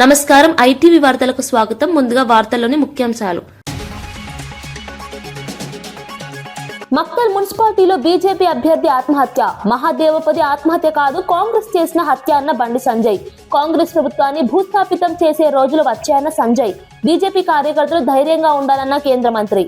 నమస్కారం ఐటీవీ వార్తలకు స్వాగతం. ముందుగా వార్తల్లోని ముఖ్యాంశాలు. మక్తల్ మున్సిపాలిటీలో బీజేపీ అభ్యర్థి ఆత్మహత్య. మహాదేవపతి ఆత్మహత్య కాదు, కాంగ్రెస్ చేసిన హత్య అన్న బండి సంజయ్. కాంగ్రెస్ ప్రభుత్వాన్ని భూస్థాపితం చేసే రోజులు వచ్చాయన్న సంజయ్. బీజేపీ కార్యకర్తలు ధైర్యంగా ఉండాలన్న కేంద్ర మంత్రి.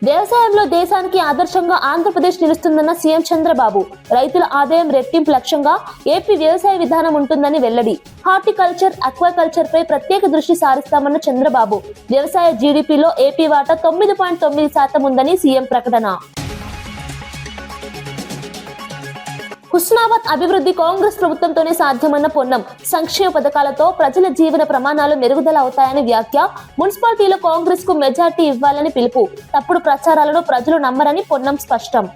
వ్యవసాయంలో దేశానికి ఆదర్శంగా ఆంధ్రప్రదేశ్ నిలుస్తుందన్న సీఎం చంద్రబాబు. రైతుల ఆదాయం రెట్టింపు లక్ష్యంగా ఏపీ వ్యవసాయ విధానం ఉంటుందని వెల్లడి. హార్టికల్చర్, అక్వాకల్చర్ పై ప్రత్యేక దృష్టి సారిస్తామన్న చంద్రబాబు. వ్యవసాయ జీడీపీలో ఏపీ వాటా 9.9% ఉందని సీఎం ప్రకటన. హుస్నాబాద్ అభివృద్ధి కాంగ్రెస్ ప్రభుత్వంతోనే సాధ్యమన్న పొన్నం. సంక్షేమ పథకాలతో ప్రజల జీవన ప్రమాణాలు మెరుగుదల అవుతాయని వ్యాఖ్య. మున్సిపాలిటీలో కాంగ్రెస్ కు మెజార్టీ ఇవ్వాలని పిలుపు. తప్పుడు ప్రచారాలను ప్రజలు నమ్మరని పొన్నం స్పష్టం.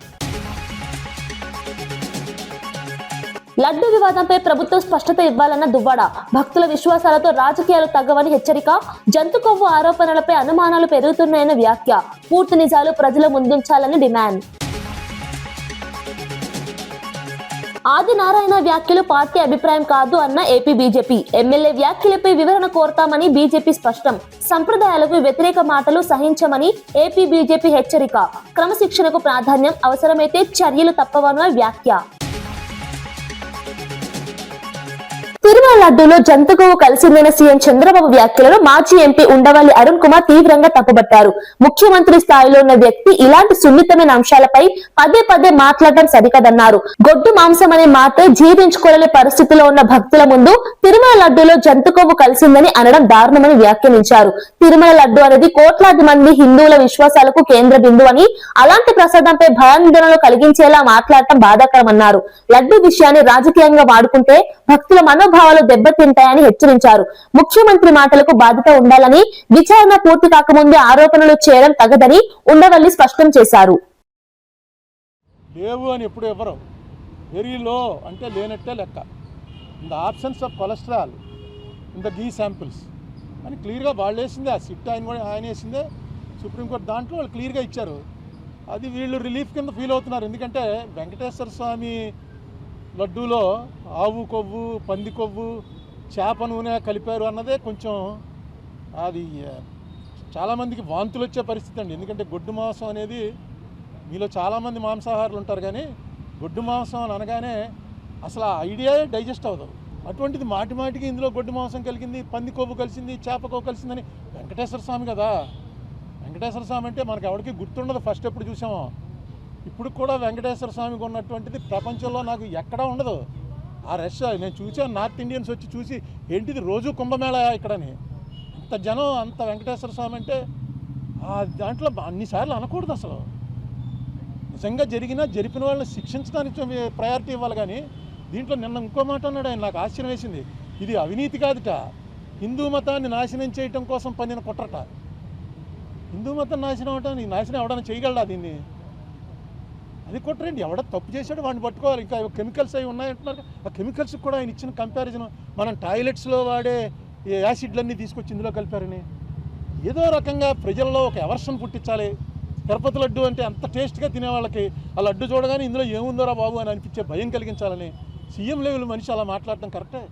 లడ్డు వివాదంపై ప్రభుత్వం స్పష్టత ఇవ్వాలన్న దువ్వాడ. భక్తుల విశ్వాసాలతో రాజకీయాలు తగ్గవని హెచ్చరిక. జంతు కొవ్వు ఆరోపణలపై అనుమానాలు పెరుగుతున్నాయన్న వ్యాఖ్య. పూర్తి నిజాలు ప్రజల ముందుంచాలని డిమాండ్. ఆదినారాయణ వ్యాఖ్యలు పార్టీ అభిప్రాయం కాదు అన్న ఏపీ బీజేపీ. ఎమ్మెల్యే వ్యాఖ్యలపై వివరణ కోరతామని బీజేపీ స్పష్టం. సంప్రదాయాలకు వ్యతిరేక మాటలు సహించమని ఏపీ బీజేపీ హెచ్చరిక. క్రమశిక్షణకు ప్రాధాన్యం, అవసరమైతే చర్యలు తప్పవన్న వ్యాఖ్య. తిరుమల లడ్డూలో జంతుగోవు కలిసిందన్న సీఎం చంద్రబాబు వ్యాఖ్యలను మాజీ ఎంపీ ఉండవల్లి అరుణ్ కుమార్ తీవ్రంగా తప్పుబట్టారు. ముఖ్యమంత్రి స్థాయిలో ఉన్న వ్యక్తి ఇలాంటి సున్నితమైన అంశాలపై పదే పదే మాట్లాడడం సరికదన్నారు. గొడ్డు మాంసం అనే మాట జీర్ణించుకోలేని పరిస్థితిలో ఉన్న భక్తుల ముందు తిరుమల లడ్డూలో జంతుగోవు కలిసిందని అనడం దారుణమని వ్యాఖ్యానించారు. తిరుమల లడ్డు అనేది కోట్లాది మంది హిందువుల విశ్వాసాలకు కేంద్ర బిందువు అని, అలాంటి ప్రసాదంపై భయాందోళనలు కలిగించేలా మాట్లాడటం బాధాకరమన్నారు. లడ్డు విషయాన్ని రాజకీయంగా వాడుకుంటే భక్తుల మనోభావాలు దెబ్బతింటాయని హెచ్చరించారు. ముఖ్యమంత్రి మాటలకు బాధ్యత ఉండాలని, విచారణ పూర్తి కాకముందే ఆరోపణలు చేయడం తగదని ఉండవల్లి స్పష్టం చేశారు. లేవు అని ఎప్పుడు ఎవరు వెరీ లో అంటే లేనట్టే లెక్క. In the absence of cholesterol in the ghee samples అని క్లియర్గా వాళ్ళు వేసిందే. ఆ సిట్ ఆయన వేసిందే. సుప్రీంకోర్టు దాంట్లో వాళ్ళు క్లియర్గా ఇచ్చారు. అది వీళ్ళు రిలీఫ్ కింద ఫీల్ అవుతున్నారు. ఎందుకంటే వెంకటేశ్వర స్వామి లడ్డూలో ఆవు కొవ్వు, పంది కొవ్వు, చేప నూనె కలిపారు అన్నదే కొంచెం అది చాలామందికి వాంతులు వచ్చే పరిస్థితి అండి. ఎందుకంటే గొడ్డు మాంసం అనేది మీలో చాలామంది మాంసాహారులు ఉంటారు, కానీ గొడ్డు మాంసం అని అనగానే అసలు ఆ ఐడియా డైజెస్ట్ అవ్వదు. అటువంటిది మాటి మాటికి ఇందులో గొడ్డు మాంసం కలిగింది, పంది కొవ్వు కలిసింది, చేప కొవ్వు కలిసిందని. వెంకటేశ్వర స్వామి కదా, వెంకటేశ్వర స్వామి అంటే మనకు ఎవరికి గుర్తుండదు. ఫస్ట్ ఎప్పుడు చూసామో ఇప్పుడు కూడా వెంకటేశ్వర స్వామికి ఉన్నటువంటిది ప్రపంచంలో నాకు ఎక్కడా ఉండదు. ఆ రష్ నేను చూసాను. నార్త్ ఇండియన్స్ వచ్చి చూసి ఏంటిది రోజు కుంభమేళ ఇక్కడని. అంత జనం, అంత వెంకటేశ్వర స్వామి అంటే ఆ దాంట్లో అన్నిసార్లు అనకూడదు. అసలు నిజంగా జరిపిన వాళ్ళని శిక్షించడానికి ప్రయారిటీ ఇవ్వాలి. కానీ దీంట్లో నిన్న ఇంకో మాట అన్నాడు ఆయన, నాకు ఆశ్చర్యం వేసింది. ఇది అవినీతి కాదుట, హిందూ మతాన్ని నాశనం చేయటం కోసం పన్నిన కుట్రట. హిందూ మతం నాశనం అవటం, నాశనం ఎవడన్నా చేయగలడా దీన్ని? అది కొట్టరండి. ఎవడ తప్పు చేశాడు వాడిని పట్టుకోవాలి. ఇంకా కెమికల్స్ అవి ఉన్నాయంటున్నారు. ఆ కెమికల్స్ కూడా ఆయన ఇచ్చిన కంపారిజన్, మనం టాయిలెట్స్లో వాడే యాసిడ్లన్నీ తీసుకొచ్చి ఇందులో కలిపారని ఏదో రకంగా ప్రజల్లో ఒక ఎవర్షన్ పుట్టించాలి. తిరుపతి లడ్డు అంటే అంత టేస్ట్గా తినేవాళ్ళకి ఆ లడ్డు చూడగానే ఇందులో ఏముందోరా బాబు అని అనిపించే భయం కలిగించాలని సీఎం లెవెల్ మనిషి అలా మాట్లాడటం కరెక్టే.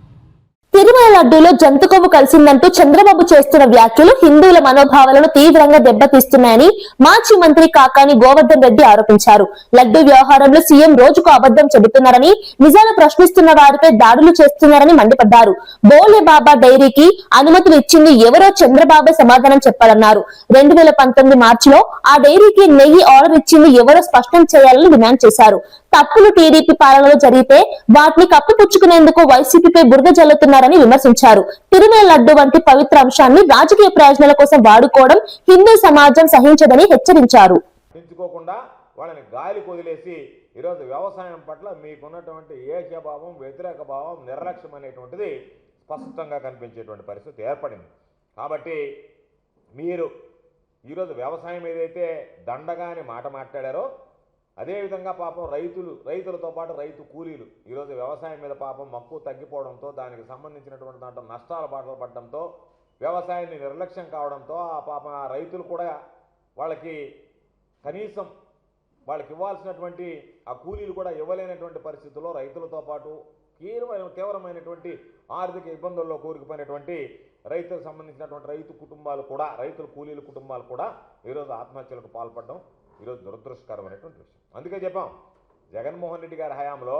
తిరుమల లడ్డూలో జంతు కొవ్వు కలిసిందంటూ చంద్రబాబు చేస్తున్న వ్యాఖ్యలు హిందువుల మనోభావాలను తీవ్రంగా దెబ్బతీస్తున్నాయని మాజీ మంత్రి కాకాని గోవర్ధన్ రెడ్డి ఆరోపించారు. లడ్డూ వ్యవహారంలో సీఎం రోజుకు అబద్ధం చెబుతున్నారని, నిజాలు ప్రశ్నిస్తున్న వారిపై దాడులు చేస్తున్నారని మండిపడ్డారు. బోలే బాబా డైరీకి అనుమతులు ఇచ్చింది ఎవరో చంద్రబాబే సమాధానం చెప్పాలన్నారు. 2019 మార్చిలో ఆ డైరీకి నెయ్యి ఆర్డర్ ఇచ్చింది ఎవరో స్పష్టం చేయాలని డిమాండ్ చేశారు. తప్పులు టీడీపీ పాలనలో జరిగితే వాటిని కప్పిపుచ్చుకునేందుకు వైసీపీపై బురద జల్లుతున్నారని విమర్శించారు. తిరుమల లడ్డు వంటి పవిత్ర అంశాన్ని రాజకీయ ప్రయోజనాల కోసం వాడుకోవడం హిందూ సమాజం సహించదని హెచ్చరించారు. వాళ్ళని గాలికి వదిలేసి ఈరోజు వ్యవసాయం పట్ల మీకున్నటువంటి ఏకభావం, వ్యతిరేక భావం, నిర్లక్ష్యం అనేటువంటిది స్పష్టంగా కనిపించేటువంటి పరిస్థితి ఏర్పడింది. కాబట్టి మీరు ఈరోజు వ్యవసాయం ఏదైతే దండగా అని మాట మాట్లాడారో, అదేవిధంగా పాపం రైతులతో పాటు రైతు కూలీలు ఈరోజు వ్యవసాయం మీద పాపం మక్కువ తగ్గిపోవడంతో, దానికి సంబంధించినటువంటి దాంట్లో నష్టాల బాటలు పడడంతో, వ్యవసాయాన్ని నిర్లక్ష్యం కావడంతో ఆ పాపం ఆ రైతులు కూడా వాళ్ళకి కనీసం వాళ్ళకి ఇవ్వాల్సినటువంటి ఆ కూలీలు కూడా ఇవ్వలేనటువంటి పరిస్థితుల్లో రైతులతో పాటు తీవ్రమైనటువంటి ఆర్థిక ఇబ్బందుల్లో కూరుకుపోయినటువంటి రైతులకు సంబంధించినటువంటి రైతుల కూలీల కుటుంబాలు కూడా ఈరోజు ఆత్మహత్యలకు పాల్పడడం ఈరోజు దురదృష్టకరమైనటువంటి విషయం. అందుకే చెప్పాం, జగన్మోహన్ రెడ్డి గారి హయాంలో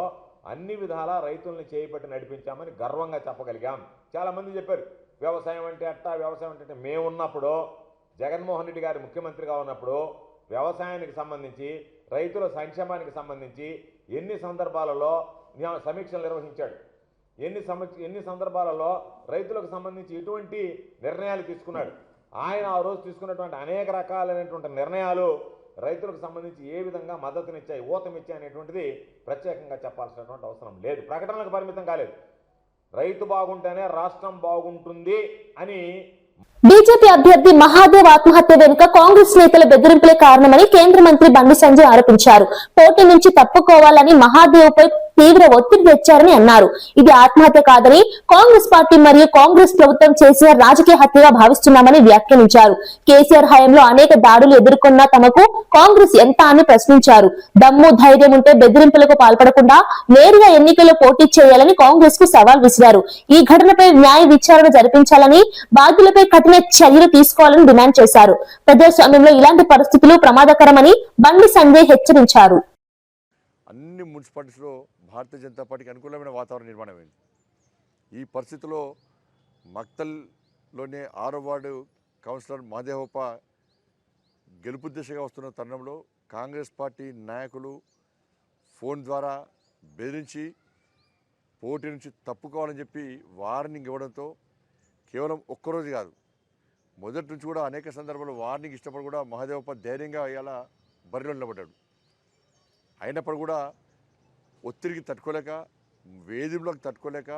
అన్ని విధాలా రైతుల్ని చేయిపెట్టి నడిపించామని గర్వంగా చెప్పగలిగాం. చాలామంది చెప్పారు వ్యవసాయం అంటే అట్టా, వ్యవసాయం అంటే మేమున్నప్పుడు, జగన్మోహన్ రెడ్డి గారు ముఖ్యమంత్రిగా ఉన్నప్పుడు వ్యవసాయానికి సంబంధించి, రైతుల సంక్షేమానికి సంబంధించి ఎన్ని సందర్భాలలో సమీక్షలు నిర్వహించాడు, ఎన్ని సందర్భాలలో రైతులకు సంబంధించి ఎటువంటి నిర్ణయాలు తీసుకున్నాడు. ఆయన ఆ రోజు తీసుకున్నటువంటి అనేక రకాలైనటువంటి నిర్ణయాలు రైతులకు సంబంధించి ఏ విధంగా మద్దతునిచ్చాయి, ఊతమిచ్చాయి అనేటువంటిది ప్రత్యేకంగా చెప్పాల్సినటువంటి అవసరం లేదు. ప్రకటనలకు పరిమితం కాలేదు. రైతు బాగుంటేనే రాష్ట్రం బాగుంటుంది అని బీజేపీ అభ్యర్థి మహాదేవ్ ఆత్మహత్య వెనుక కాంగ్రెస్ నేతల బెదిరింపులే కారణమని కేంద్ర మంత్రి బండి సంజయ్ ఆరోపించారు. పోటీ నుంచి తప్పుకోవాలని మహాదేవ్ పై తీవ్ర ఒత్తిడి తెచ్చారని అన్నారు. ఇది ఆత్మహత్య కాదని కాంగ్రెస్ పార్టీ మరియు కాంగ్రెస్ ప్రభుత్వం చేసిన రాజకీయ హత్యగా భావిస్తున్నామని వ్యాఖ్యానించారు. కేసీఆర్ హయాంలో అనేక దాడులు ఎదుర్కొన్న తమకు కాంగ్రెస్ ఎంత అని ప్రశ్నించారు. దమ్ము ధైర్యం ఉంటే బెదిరింపులకు పాల్పడకుండా నేరుగా ఎన్నికల్లో పోటీ చేయాలని కాంగ్రెస్ కు సవాల్ విసిరారు. ఈ ఘటనపై న్యాయ విచారణ జరిపించాలని, బాధ్యులపై కఠిన చర్యలు తీసుకోవాలని డిమాండ్ చేశారు. ప్రజాస్వామ్యంలో ఇలాంటి పరిస్థితులు ప్రమాదకరమని బండి సంజయ్ హెచ్చరించారు. అన్ని మున్సిపాలిటీస్లో భారతీయ జనతా పార్టీకి అనుకూలమైన వాతావరణం నిర్మాణమైంది. ఈ పరిస్థితిలో మక్తల్లోనే 6వ వార్డు కౌన్సిలర్ మహాదేవప్ప గెలుపు దిశగా వస్తున్న తరుణంలో కాంగ్రెస్ పార్టీ నాయకులు ఫోన్ ద్వారా బెదిరించి పోటీ నుంచి తప్పుకోవాలని చెప్పి వార్నింగ్ ఇవ్వడంతో కేవలం ఒక్కరోజు కాదు, మొదటి నుంచి కూడా అనేక సందర్భాల్లో వార్నింగ్ ఇష్టపడి కూడా మహాదేవప్ప ధైర్యంగా ఇలా బరిలో నిలబడ్డాడు. అయినప్పుడు కూడా ఒత్తిడికి తట్టుకోలేక, వేధింపులకు తట్టుకోలేక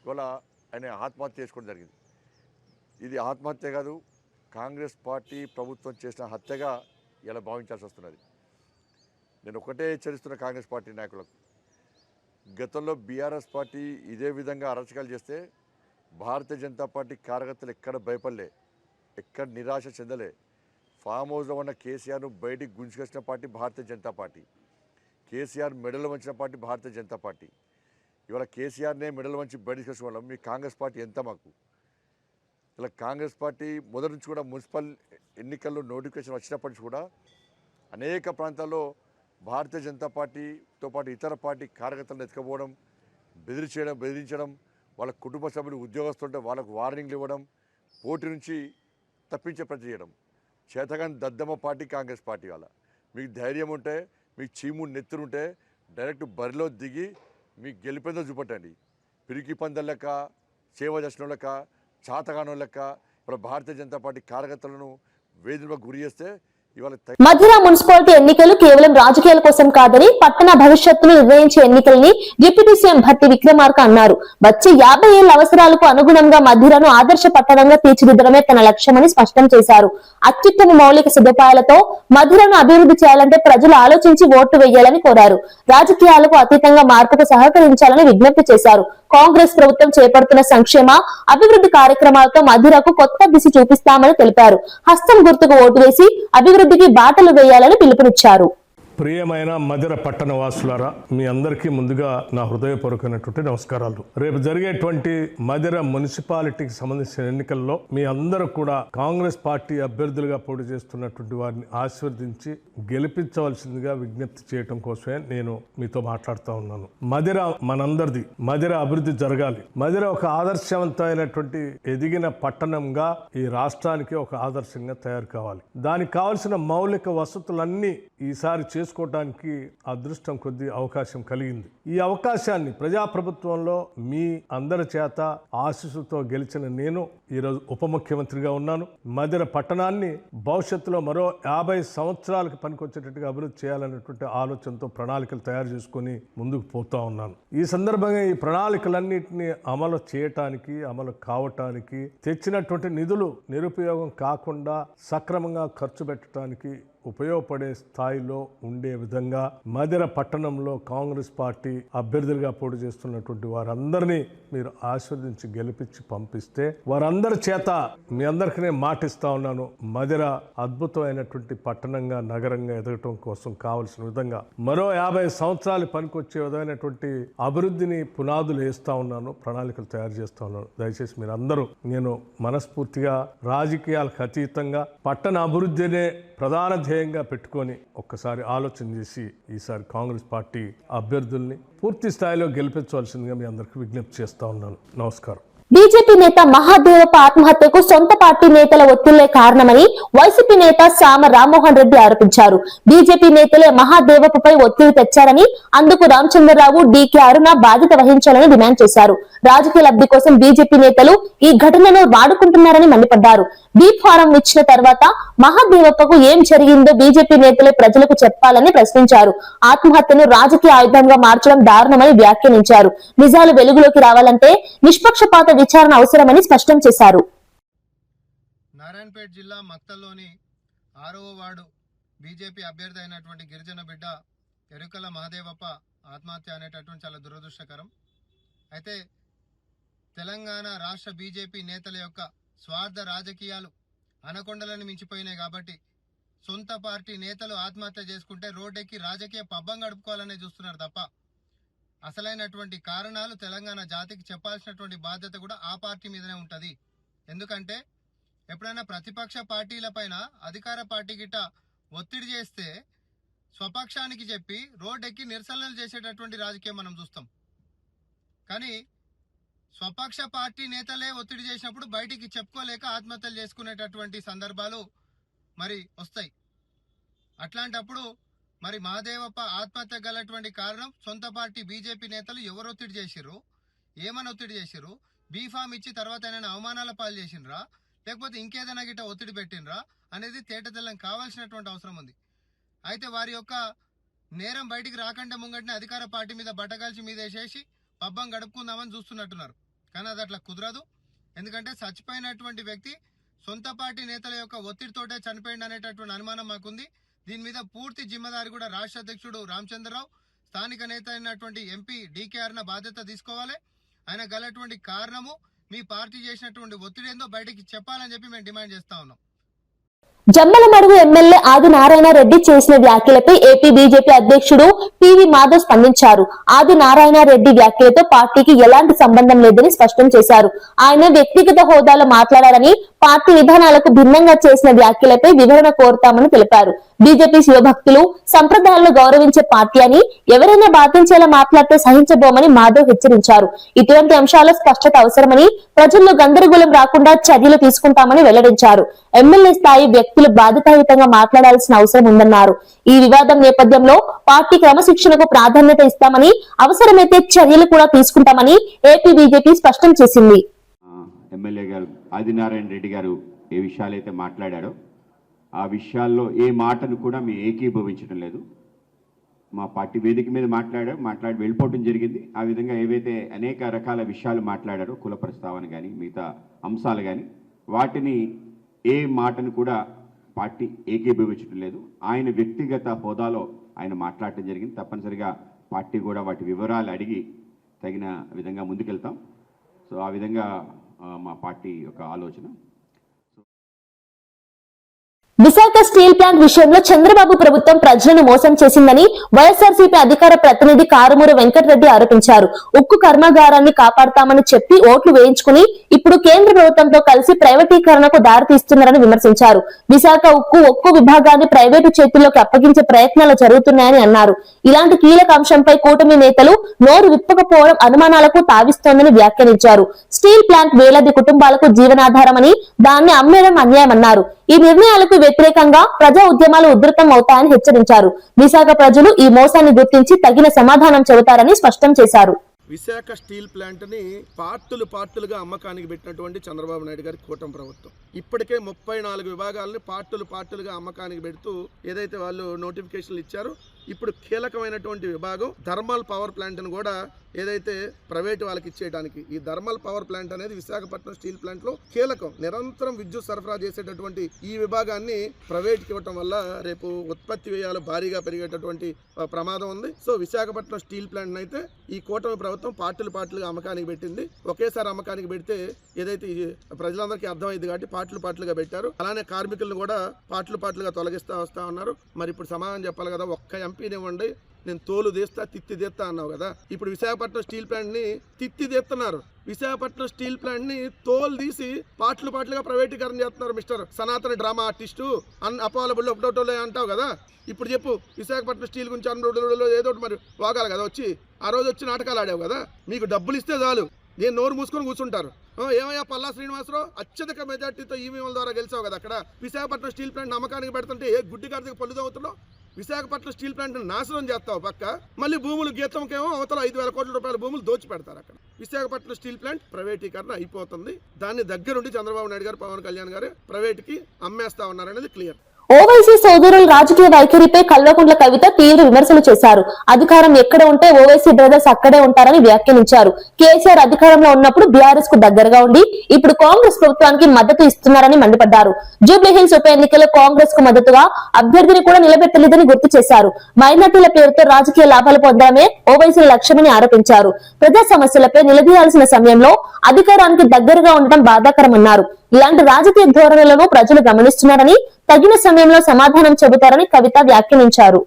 ఇవాళ ఆయన ఆత్మహత్య చేసుకోవడం జరిగింది. ఇది ఆత్మహత్య కాదు, కాంగ్రెస్ పార్టీ ప్రభుత్వం చేసిన హత్యగా ఇలా భావించాల్సి వస్తున్నది. నేను ఒకటే హెచ్చరిస్తున్న కాంగ్రెస్ పార్టీ నాయకులకు, గతంలో బీఆర్ఎస్ పార్టీ ఇదే విధంగా అరాచకాలు చేస్తే భారతీయ జనతా పార్టీ కార్యకర్తలు ఎక్కడ భయపడలే, ఎక్కడ నిరాశ చెందలే. ఫామ్ హౌస్లో ఉన్న కేసీఆర్ను బయటికి గుంజుకొచ్చిన పార్టీ భారతీయ జనతా పార్టీ. కేసీఆర్ మెడలు వంచిన పార్టీ భారతీయ జనతా పార్టీ. ఇవాళ కేసీఆర్నే మెడలు వంచి బయటికి వచ్చిన వాళ్ళం. మీ కాంగ్రెస్ పార్టీ ఎంత మాకు? ఇలా కాంగ్రెస్ పార్టీ మొదటి నుంచి కూడా మున్సిపల్ ఎన్నికల్లో నోటిఫికేషన్ వచ్చినప్పటి నుంచి కూడా అనేక ప్రాంతాల్లో భారతీయ జనతా పార్టీతో పాటు ఇతర పార్టీ కార్యకర్తలను ఎత్తుకపోవడం, బెదిరించడం, వాళ్ళ కుటుంబ సభ్యులు ఉద్యోగస్తుంటే వాళ్ళకు వార్నింగ్లు ఇవ్వడం, పోటీ నుంచి తప్పించే ప్రతి చేయడం. చేతగాని దద్దమ్మ పార్టీ కాంగ్రెస్ పార్టీ. వాళ్ళ మీకు ధైర్యం ఉంటే, మీకు చీము నెత్తురుంటే డైరెక్ట్ బరిలో దిగి మీకు గెలిపేందో చూపట్టండి. పిరికి పందల లెక్క, సేవ చేసిన లెక్క, చాతగానో లెక్క ఇప్పుడు భారతీయ జనతా పార్టీ కార్యకర్తలను వేధింపులకు గురి చేస్తే మధిర మున్సిపాలిటీ ఎన్నికలు కేవలం రాజకీయాల కోసం కాదని, పట్టణ భవిష్యత్తును నిర్ణయించే ఎన్నికలని డిప్యూటీ సీఎం భట్టి విక్రమార్క అన్నారు. వచ్చే 50 ఏళ్ల అవసరాలకు అనుగుణంగా మధిరను ఆదర్శ పట్టణంగా తీర్చిదిద్దడమే తన లక్ష్యమని స్పష్టం చేశారు. అత్యుత్తమ మౌలిక సదుపాయాలతో మధిరను అభివృద్ధి చేయాలంటే ప్రజలు ఆలోచించి ఓటు వేయాలని కోరారు. రాజకీయాలకు అతీతంగా మార్పుకు సహకరించాలని విజ్ఞప్తి చేశారు. కాంగ్రెస్ ప్రభుత్వం చేపడుతున్న సంక్షేమ అభివృద్ధి కార్యక్రమాలతో మధిరకు కొత్త దిశ చూపిస్తామని తెలిపారు. హస్తం గుర్తుకు ఓటు వేసి అభివృద్ధికి బాటలు వేయాలని పిలుపునిచ్చారు. ప్రియమైన మధిర పట్టణ వాసులారా, మీ అందరికీ ముందుగా నా హృదయపూర్వకమైనటువంటి నమస్కారాలు. రేపు జరిగేటువంటి మధిర మున్సిపాలిటీకి సంబంధించిన ఎన్నికల్లో మీ అందరూ కూడా కాంగ్రెస్ పార్టీ అభ్యర్థులుగా పోటీ చేస్తున్నటువంటి వారిని ఆశీర్వదించి గెలిపించవలసిందిగా విజ్ఞప్తి చేయడం కోసమే నేను మీతో మాట్లాడుతూ ఉన్నాను. మధిర మనందరిది. మధిర అభివృద్ధి జరగాలి. మధిర ఒక ఆదర్శవంతమైనటువంటి ఎదిగిన పట్టణంగా ఈ రాష్ట్రానికి ఒక ఆదర్శంగా తయారు కావాలి. దానికి కావాల్సిన మౌలిక వసతులన్నీ ఈసారి చేసుకోవడానికి అదృష్టం కొద్ది అవకాశం కలిగింది. ఈ అవకాశాన్ని ప్రజాప్రభుత్వంలో మీ అందరి చేత ఆశీస్సుతో గెలిచిన నేను ఈరోజు ఉప ముఖ్యమంత్రిగా ఉన్నాను. మధిర పట్టణాన్ని భవిష్యత్తులో మరో 50 సంవత్సరాలకు పనికొచ్చేటట్టుగా అభివృద్ధి చేయాలనేటువంటి ఆలోచనతో ప్రణాళికలు తయారు చేసుకుని ముందుకు పోతా ఉన్నాను. ఈ సందర్భంగా ఈ ప్రణాళికలన్నింటినీ అమలు చేయటానికి, అమలు కావటానికి తెచ్చినటువంటి నిధులు నిరుపయోగం కాకుండా సక్రమంగా ఖర్చు పెట్టడానికి ఉపయోగపడే స్థాయిలో ఉండే విధంగా మధిర పట్టణంలో కాంగ్రెస్ పార్టీ అభ్యర్థులుగా పోటీ చేస్తున్నటువంటి వారందరినీ మీరు ఆశీర్వదించి గెలిపించి పంపిస్తే వారందరి చేత మీ అందరికీ మాటిస్తా ఉన్నాను, మధిర అద్భుతమైనటువంటి పట్టణంగా నగరంగా ఎదగటం కోసం కావలసిన విధంగా మరో 50 సంవత్సరాలు పనికొచ్చే విధమైనటువంటి అభివృద్ధిని పునాదులు వేస్తా ఉన్నాను, ప్రణాళికలు తయారు చేస్తా ఉన్నాను. దయచేసి మీరు అందరూ, నేను మనస్ఫూర్తిగా రాజకీయాలకు అతీతంగా పట్టణ అభివృద్ధినే ప్రధాన ధ్యేయంగా పెట్టుకొని ఒక్కసారి ఆలోచన చేసి ఈసారి కాంగ్రెస్ పార్టీ అభ్యర్థుల్ని పూర్తి స్థాయిలో గెలిపించవలసిందిగా మీ అందరికీ విజ్ఞప్తి చేస్తా ఉన్నాను. నమస్కారం. బీజేపీ నేత మహాదేవప్ప ఆత్మహత్యకు సొంత పార్టీ నేతల ఒత్తిళ్లే కారణమని వైసీపీ నేత సామ రామ్మోహన్ రెడ్డి ఆరోపించారు. బీజేపీ నేతలే మహాదేవప్పపై ఒత్తిడి తెచ్చారని, అందుకు రామచంద్రరావు, డీకే అరుణ బాధ్యత వహించాలని డిమాండ్ చేశారు. రాజకీయ లబ్ధి కోసం బీజేపీ నేతలు ఈ ఘటనను వాడుకుంటున్నారని మండిపడ్డారు. డీప్ ఫారం ఇచ్చిన తర్వాత మహాదేవప్పకు ఏం జరిగిందో బీజేపీ నేతలే ప్రజలకు చెప్పాలని ప్రశ్నించారు. ఆత్మహత్యను రాజకీయ ఆయుధంగా మార్చడం దారుణమని వ్యాఖ్యానించారు. నిజాలు వెలుగులోకి రావాలంటే నిష్పక్షపాత విచారణ అవసరమని స్పష్టం చేశారు. నారాయణపేట జిల్లా మక్తల్లోని 6వ వార్డు బీజేపీ అభ్యర్థి అయినటువంటి గిరిజన బిడ్డ ఎరుకల మహాదేవప్ప ఆత్మహత్య అనేటటువంటి చాలా దురదృష్టకరం. అయితే తెలంగాణ రాష్ట్ర బీజేపీ నేతల యొక్క స్వార్థ రాజకీయాలు అనకొండలను మించిపోయినాయి కాబట్టి సొంత పార్టీ నేతలు ఆత్మహత్య చేసుకుంటే రోడ్డెక్కి రాజకీయ పబ్బం గడుపుకోవాలనే చూస్తున్నారు తప్ప అసలైనటువంటి కారణాలు తెలంగాణ జాతికి చెప్పాల్సినటువంటి బాధ్యత కూడా ఆ పార్టీ మీదనే ఉంటుంది. ఎందుకంటే ఎప్పుడైనా ప్రతిపక్ష పార్టీల పైన అధికార పార్టీ గిట్ట ఒత్తిడి చేస్తే స్వపక్షానికి చెప్పి రోడ్డెక్కి నిరసనలు చేసేటటువంటి రాజకీయం మనం చూస్తాం. కానీ స్వపక్ష పార్టీ నేతలే ఒత్తిడి చేసినప్పుడు బయటికి చెప్పుకోలేక ఆత్మహత్యలు చేసుకునేటటువంటి సందర్భాలు మరి వస్తాయి. అట్లాంటప్పుడు మరి మహాదేవప్ప ఆత్మహత్య గలటువంటి కారణం సొంత పార్టీ బీజేపీ నేతలు ఎవరు ఒత్తిడి చేసిర్రు, ఏమని ఒత్తిడి చేసిర్రు, బీఫామ్ ఇచ్చి తర్వాత ఏమైనా అవమానాల పాలు చేసినరా లేకపోతే ఇంకేదైనా గిట్ట ఒత్తిడి పెట్టినరా అనేది తేటతెల్లం కావాల్సినటువంటి అవసరం ఉంది. అయితే వారి యొక్క నేరం బయటికి రాకుండా ముంగటిని అధికార పార్టీ మీద బట్టగాల్చి మీద వేసేసి పబ్బం గడుపుకుందామని చూస్తున్నట్టున్నారు. కానీ అది అట్లా కుదరదు. ఎందుకంటే చచ్చిపోయినటువంటి వ్యక్తి సొంత పార్టీ నేతల యొక్క ఒత్తిడితోటే చనిపోయింది అనేటటువంటి అనుమానం మాకుంది. దీని మీద పూర్తి జిమ్మదారి కూడా రాష్ట్ర అధ్యక్షుడు రామచంద్రరావు, స్థానిక నేత అయినటువంటి ఎంపీ డీకే అరుణ బాధ్యత తీసుకోవాలి. ఆయన గలటువంటి కారణము మీ పార్టీ చేసినటువంటి ఒత్తిడి ఏందో బయటికి చెప్పాలని చెప్పి మేము డిమాండ్ చేస్తా ఉన్నాం. జమ్మలమడుగు ఎమ్మెల్యే ఆదినారాయణ రెడ్డి చేసిన వ్యాఖ్యలపై ఏపీ బీజేపీ అధ్యక్షుడు పివి మాధవ్ స్పందించారు. ఆదినారాయణ రెడ్డి వ్యాఖ్యలతో పార్టీకి ఎలాంటి సంబంధం లేదని స్పష్టం చేశారు. ఆయన వ్యక్తిగత హోదాలో మాట్లాడారని, పార్టీ విధానాలకు భిన్నంగా చేసిన వ్యాఖ్యలపై వివరణ కోరుతామని తెలిపారు. బీజేపీ శివభక్తులు, సంప్రదాయాలను గౌరవించే పార్టీ అని, ఎవరైనా బాధించేలా మాట్లాడితే సహించబోమని మాధవ్ హెచ్చరించారు. ఇటువంటి అంశాల్లో స్పష్టత అవసరమని, ప్రజల్లో గందరగోళం రాకుండా చర్యలు తీసుకుంటామని వెల్లడించారు. ఎమ్మెల్యే స్థాయి వ్యక్తులు బాధ్యతాయుతంగా మాట్లాడాల్సిన అవసరం ఉందన్నారు. ఈ వివాదం నేపథ్యంలో పార్టీ క్రమశిక్షణకు ప్రాధాన్యత ఇస్తామని, అవసరమైతే చర్యలు కూడా తీసుకుంటామని ఏపీ బీజేపీ స్పష్టం చేసింది. ఎమ్మెల్యే గారు ఆదినారాయణ రెడ్డి గారు ఏ విషయాలైతే మాట్లాడారో ఆ విషయాల్లో ఏ మాటను కూడా మేము ఏకీభవించడం లేదు. మా పార్టీ వేదిక మీద మాట్లాడి వెళ్ళిపోవడం జరిగింది. ఆ విధంగా ఏవైతే అనేక రకాల విషయాలు మాట్లాడారో, కుల ప్రస్తావన కానీ మిగతా అంశాలు కానీ, వాటిని ఏ మాటను కూడా పార్టీ ఏకీభవించడం లేదు. ఆయన వ్యక్తిగత హోదాలో ఆయన మాట్లాడటం జరిగింది. తప్పనిసరిగా పార్టీ కూడా వాటి వివరాలు అడిగి తగిన విధంగా ముందుకెళ్తాం. సో ఆ విధంగా మా పార్టీ యొక్క ఆలోచన. విశాఖ స్టీల్ ప్లాంట్ విషయంలో చంద్రబాబు ప్రభుత్వం ప్రజలను మోసం చేసిందని వైఎస్ఆర్సీపీ అధికార ప్రతినిధి కారుమూరి వెంకటరెడ్డి ఆరోపించారు. ఉక్కు కర్మాగారాన్ని కాపాడతామని చెప్పి ఓట్లు వేయించుకుని ఇప్పుడు కేంద్ర ప్రభుత్వంతో కలిసి ప్రైవేటీకరణకు దారితీస్తున్నారని విమర్శించారు. విశాఖ ఉక్కు విభాగాన్ని ప్రైవేటు చేతుల్లోకి అప్పగించే ప్రయత్నాలు జరుగుతున్నాయని అన్నారు. ఇలాంటి కీలక అంశంపై కూటమి నేతలు నోరు విప్పకపోవడం అనుమానాలకు తావిస్తోందని వ్యాఖ్యానించారు. స్టీల్ ప్లాంట్ వేలాది కుటుంబాలకు జీవనాధారమని, దాన్ని అమ్మేయడం అన్యాయమన్నారు. ఈ నిర్ణయాలకు వ్యతిరేకంగా ప్రజా ఉద్యమాలు ఉధృతం అవుతాయని హెచ్చరించారు. విశాఖ ప్రజలు ఈ మోసాన్ని గుర్తించి తగిన సమాధానం చెబుతారని స్పష్టం చేశారు. విశాఖ స్టీల్ ప్లాంట్ ని పార్టులుగా అమ్మకానికి పెట్టినటువంటి చంద్రబాబు నాయుడు గారి కూటమి ప్రభుత్వం ఇప్పటికే 34 విభాగాలని పార్టులుగా అమ్మకానికి పెడుతూ ఏదైతే వాళ్ళు నోటిఫికేషన్లు ఇచ్చారో ఇప్పుడు కీలకమైనటువంటి విభాగం థర్మల్ పవర్ ప్లాంట్ను కూడా ఏదైతే ప్రైవేట్ వాళ్ళకి ఇచ్చేయడానికి, ఈ థర్మల్ పవర్ ప్లాంట్ అనేది విశాఖపట్నం స్టీల్ ప్లాంట్లో కీలకం. నిరంతరం విద్యుత్ సరఫరా చేసేటటువంటి ఈ విభాగాన్ని ప్రైవేట్కి ఇవ్వటం వల్ల రేపు ఉత్పత్తి వ్యయాలు భారీగా పెరిగేటటువంటి ప్రమాదం ఉంది. సో విశాఖపట్నం స్టీల్ ప్లాంట్ అయితే ఈ కూటమి ప్రభుత్వం పార్టులుగా అమ్మకానికి పెట్టింది. ఒకేసారి అమ్మకానికి పెడితే ఏదైతే ప్రజలందరికీ అర్థమైంది కాబట్టి పార్టులుగా పెట్టారు. అలానే కార్మికులను కూడా పార్టులుగా తొలగిస్తా వస్తా ఉన్నారు. మరి ఇప్పుడు సమాధానం చెప్పాలి కదా, ఒక్క ఎంపీనివ్వండి నేను తోలు తీస్తా తిత్తి తీస్తా అన్నావు కదా, ఇప్పుడు విశాఖపట్నం స్టీల్ ప్లాంట్ని తిత్తి తీస్తున్నారు. విశాఖపట్నం స్టీల్ ప్లాంట్ని తోలు తీసి పార్టులుగా ప్రైవేటీకరణ చేస్తున్నారు. మిస్టర్ సనాతన డ్రామా ఆర్టిస్టు అన్అపాలబుల్ ఒకటోలే అంటావు కదా, ఇప్పుడు చెప్పు విశాఖపట్నం స్టీల్ గురించి ఏదో మరి వాగాలి కదా, వచ్చి ఆ రోజు వచ్చి నాటకాలు ఆడావు కదా, మీకు డబ్బులు ఇస్తే చాలు నేను నోరు మూసుకొని కూర్చుంటారు. ఏమయ్యా పల్లా శ్రీనివాసరావు అత్యధిక మెజార్టీతో ఈవీఎంల ద్వారా గెలిచావు కదా, అక్కడ విశాఖపట్నం స్టీల్ ప్లాంట్ అమ్మకానికి పెడుతుంటే ఏ గుడ్డి గారికి పళ్ళుదవుతున్నావు. విశాఖపట్నం స్టీల్ ప్లాంట్ నాశనం చేస్తావు పక్క, మళ్ళీ భూములు గీతంకేమో అవతల 5,000 కోట్ల రూపాయల భూములు దోచి పెడతారు. అక్కడ విశాఖపట్నం స్టీల్ ప్లాంట్ ప్రైవేటీకరణ అయిపోతుంది. దాన్ని దగ్గరుండి చంద్రబాబు నాయుడు గారు, పవన్ కళ్యాణ్ గారు ప్రైవేట్కి అమ్మేస్తా ఉన్నారనేది క్లియర్. ఓవైసీ సోదరుల రాజకీయ వైఖరిపై కల్వకుంట్ల కవిత తీవ్ర విమర్శలు చేశారు. అధికారం ఎక్కడ ఉంటే ఓవైసీ బ్రదర్స్ అక్కడే ఉంటారని వ్యాఖ్యానించారు. కేసీఆర్ అధికారంలో ఉన్నప్పుడు బీఆర్ఎస్ కు దగ్గరగా ఉండి ఇప్పుడు కాంగ్రెస్ ప్రభుత్వానికి మద్దతు ఇస్తున్నారని మండిపడ్డారు. జూబ్లీహిల్స్ ఉప ఎన్నికల్లో కాంగ్రెస్ కు మద్దతుగా అభ్యర్థిని కూడా నిలబెట్టలేదని గుర్తు చేశారు. మైనార్టీల పేరుతో రాజకీయ లాభాలు పొందడమే ఓవైసీ లక్ష్యమని ఆరోపించారు. ప్రజా సమస్యలపై నిలదీయాల్సిన సమయంలో అధికారానికి దగ్గరగా ఉండడం బాధాకరమన్నారు. ఇలాంటి రాజకీయ ధోరణులను ప్రజలు గమనిస్తున్నారని తగిన సమయంలో సమాధానం చెబుతారని కవిత వ్యాఖ్యానించారు.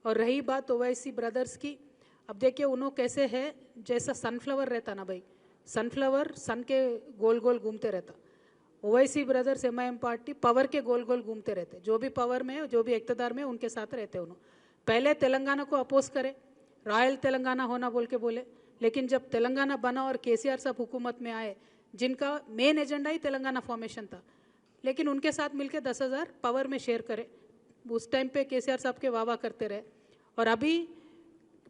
और रही बात ओवैसी ब्रदर्स की, अब देखिए उन्होंने कैसे है जैसा सनफ्लावर रहता ना भाई, सनफ्लावर सन के गोल गोल घूमते रहता. Owaisi brothers MIM party power के गोल गोल घूमते रहते. जो भी पावर में है, जो भी इक़्तिदार में है, उनके साथ रहते उन्होंने. पहले तेलंगाना को अपोज करे, रॉयल तेलंगाना होना बोल के बोले, लेकिन जब तेलंगाना बना और केसीआर साहब हुकूमत में आए, जिनका मेन एजेंडा ही तेलंगाना फॉर्मेशन था, लेकिन उनके साथ मिलकर 10,000 पावर में शेयर करे. उस टाइम पे केसीआर साहब के वावा करते रहे. और अभी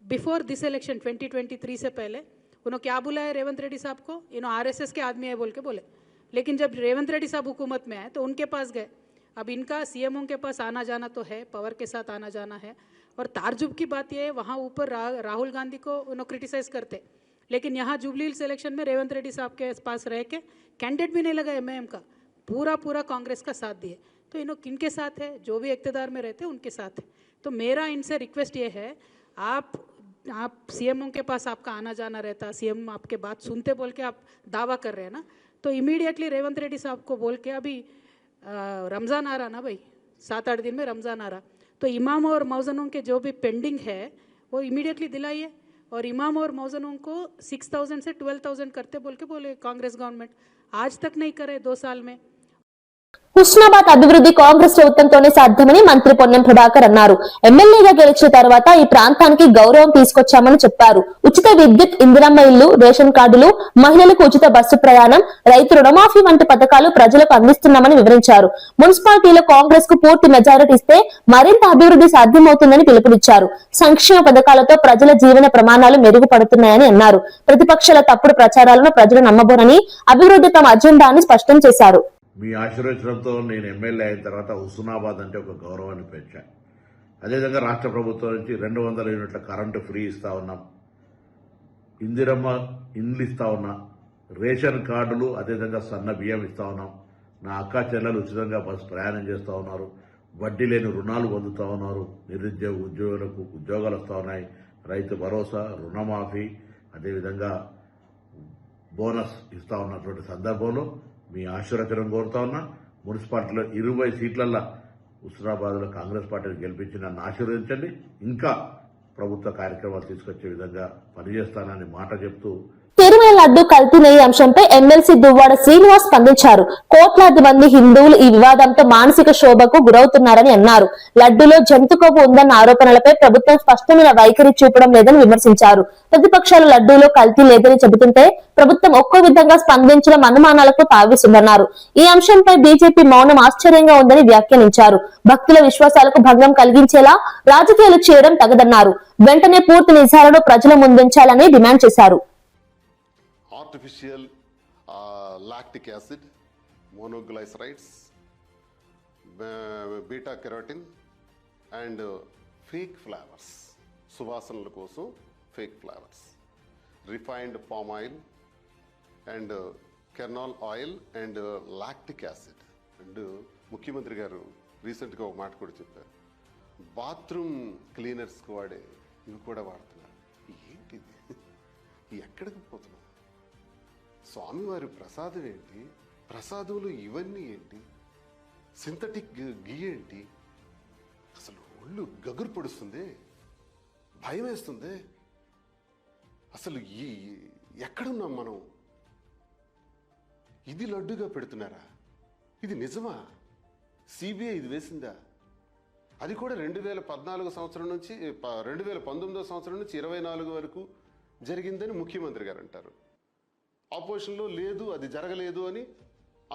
बिफोर दिस इलेक्शन 2023 से पहले उन्होंने क्या बोला है रेवंत रेड्डी साहब को, इन्होंने आरएसएस के आदमी है बोल के बोले. लेकिन जब रेवंत रेड्डी साहब हुकूमत में आए तो उनके पास गए. अब इनका सीएमओ के पास आना जाना तो है, पावर के साथ आना जाना है. और तारजुब की बात यह है, वहाँ ऊपर राहुल गांधी को उन्होंने क्रिटिसाइज करते, लेकिन यहाँ जुबली हिल्स इलेक्शन में रेवंत रेड्डी साहब के पास रह के कैंडिडेट भी नहीं लगा एमआईएम का, पूरा कांग्रेस का साथ दिए. तो इन्हों किनके साथ है, जो भी इक़्तिदार में रहते हैं उनके साथ है. तो मेरा इनसे रिक्वेस्ट ये है, आप सीएमओ के पास आपका आना जाना रहता, सीएम आपके बात सुनते बोल के आप दावा कर रहे हैं ना, तो इमीडिएटली रेवंत रेड्डी साहब को बोल के, अभी रमज़ान आ रहा ना भाई, 7-8 दिन में रमज़ान आ रहा, तो इमाम और मौज़नों के जो भी पेंडिंग है वो इमीडिएटली दिलाइए. और इमाम और मौज़नों को 6,000 से 12,000 करते बोल के बोले कांग्रेस गवर्नमेंट, आज तक नहीं करे 2 साल में. హుస్నాబాద్ అభివృద్ధి కాంగ్రెస్ ప్రభుత్వంతోనే సాధ్యమని మంత్రి పొన్నం ప్రభాకర్ అన్నారు. ఎమ్మెల్యేగా గెలిచిన తర్వాత ఈ ప్రాంతానికి గౌరవం తీసుకొచ్చామని చెప్పారు. ఉచిత విద్యుత్, ఇందిరమ్మ ఇల్లు, రేషన్ కార్డులు, మహిళలకు ఉచిత బస్సు ప్రయాణం, రైతు రుణమాఫీ వంటి పథకాలు ప్రజలకు అందిస్తున్నామని వివరించారు. మున్సిపాలిటీలో కాంగ్రెస్ కు పూర్తి మెజారిటీ ఇస్తే మరింత అభివృద్ధి సాధ్యమవుతుందని పిలుపునిచ్చారు. సంక్షేమ పథకాలతో ప్రజల జీవన ప్రమాణాలు మెరుగుపడుతున్నాయని అన్నారు. ప్రతిపక్షాల తప్పుడు ప్రచారాలను ప్రజలు నమ్మబోరని, అభివృద్ధి తమ అజెండా అని స్పష్టం చేశారు. మీ ఆశీర్వచనంతో నేను ఎమ్మెల్యే అయిన తర్వాత హుస్నాబాద్ అంటే ఒక గౌరవాన్ని పెంచాను. అదేవిధంగా రాష్ట్ర ప్రభుత్వం నుంచి 200 యూనిట్ల కరెంటు ఫ్రీ ఇస్తా ఉన్నాం, ఇందిరమ్మ ఇండ్లు ఇస్తా ఉన్నా, రేషన్ కార్డులు, అదేవిధంగా సన్న బియ్యం ఇస్తా ఉన్నాం. నా అక్క చెల్లెలు ఉచితంగా బస్సు ప్రయాణం చేస్తూ ఉన్నారు, వడ్డీ లేని రుణాలు పొందుతూ ఉన్నారు, నిరుద్యోగ ఉద్యోగులకు ఉద్యోగాలు వస్తూ ఉన్నాయి, రైతు భరోసా, రుణమాఫీ, అదేవిధంగా బోనస్ ఇస్తా ఉన్నటువంటి సందర్భంలో మీ ఆశీర్వచనం కోరుతా ఉన్నా. మున్సిపాలిటీలో 20 సీట్లల్లో హుస్నాబాద్లో కాంగ్రెస్ పార్టీని గెలిపించి నన్ను ఆశీర్వదించండి. ఇంకా ప్రభుత్వ కార్యక్రమాలు తీసుకొచ్చే విధంగా పనిచేస్తానని మాట చెప్తూ, తిరుమల లడ్డు కల్తీ నెయ్యి అంశంపై ఎమ్మెల్సీ దువ్వాడ శ్రీనివాస్ స్పందించారు. కోట్లాది మంది హిందువులు ఈ వివాదంతో మానసిక శోభకు గురవుతున్నారని అన్నారు. లడ్డులో జంతు కొవ్వు ఉందన్న ఆరోపణలపై ప్రభుత్వం స్పష్టమైన వైఖరి చూపడం లేదని విమర్శించారు. ప్రతిపక్షాలు లడ్డూలో కల్తీ లేదని చెబుతుంటే ప్రభుత్వం ఒక్కో విధంగా స్పందించడం అనుమానాలకు తావిస్తుందన్నారు. ఈ అంశంపై బీజేపీ మౌనం ఆశ్చర్యంగా ఉందని వ్యాఖ్యానించారు. భక్తుల విశ్వాసాలకు భంగం కలిగించేలా రాజకీయాలు చేయడం తగదన్నారు. వెంటనే పూర్తి నిజాలను ప్రజల ముందుంచాలని డిమాండ్ చేశారు. Artificial lactic acid monoglycerides, beta carotene and fake flavors. సువాసనల కోసం fake flavors, refined palm oil and kernel oil and lactic acid. And ముఖ్యమంత్రి గారు రీసెంట్గా ఒక మాట కూడా చెప్పారు, బాత్రూమ్ క్లీనర్స్కి వాడే ఇవి కూడా వాడుతున్నారు. ఏంటిది? ఎక్కడికి పోతున్నాం? స్వామివారి ప్రసాదం ఏంటి? ప్రసాదంలో ఇవన్నీ ఏంటి? సింథటిక్ గీ ఏంటి? అసలు ఒళ్ళు గగురు పడుస్తుంది, భయం వేస్తుంది. అసలు ఎక్కడున్నాం మనం? ఇది లడ్డుగా పెడుతున్నారా? ఇది నిజమా? సిబిఐ ఇది వేసిందా? అది కూడా 2014 సంవత్సరం నుంచి 2019 సంవత్సరం నుంచి 24 వరకు జరిగిందని ముఖ్యమంత్రి గారు అంటారు. ఆపోజిషన్లో లేదు, అది జరగలేదు అని,